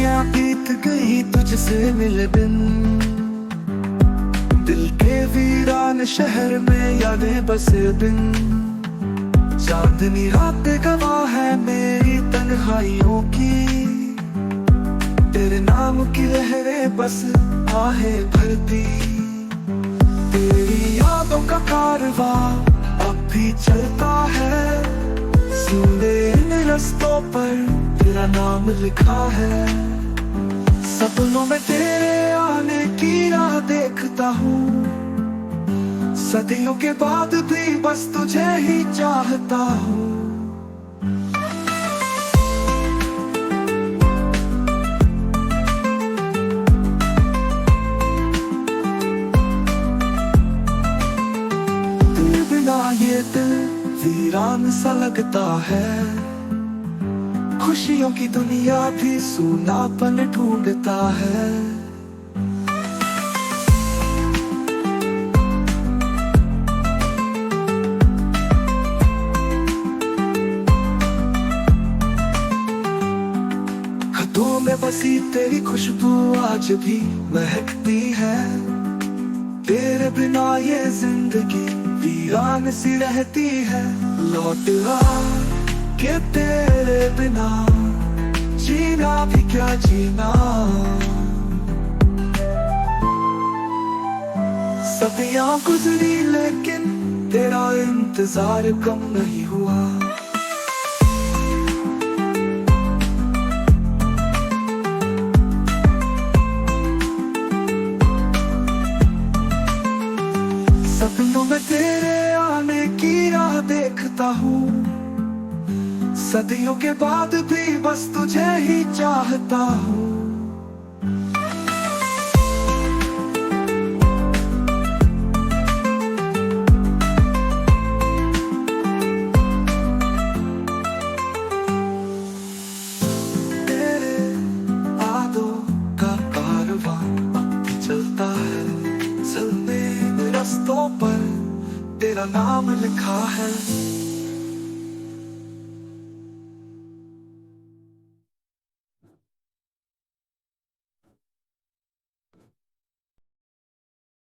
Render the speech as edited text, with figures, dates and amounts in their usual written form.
सदियां बीत गई तुझसे मिले बिन, दिल के वीरान शहर में यादें बसे दिन। चांदनी रात गवाह है मेरी तन्हाइयों की, तेरे नाम की लहरें बस आहे भरती। तेरी यादों का कारवां अब भी चलता है, सुने इन रस्तों पर तेरा नाम लिखा है। सपनों में तेरे आने की राह देखता हूँ, सदियों के बाद भी बस तुझे ही चाहता हूँ। तेरे बिना ये दिल वीरान सा लगता है, खुशियों की दुनिया भी सूनापन ढूंढता है। खतों में बसी तेरी खुशबू आज भी महकती है, तेरे बिना ये जिंदगी वीरान सी रहती है। लौट आ के तेरे बिना जीना भी क्या जीना, सदियां गुजरी लेकिन तेरा इंतजार कम नहीं हुआ। सपनों में तेरे आने की राह देखता हूँ, सदियों के बाद भी बस तुझे ही चाहता हूँ। तेरे यादों का कारवां अब भी चलता है, चलने इन रस्तों पर तेरा नाम लिखा है।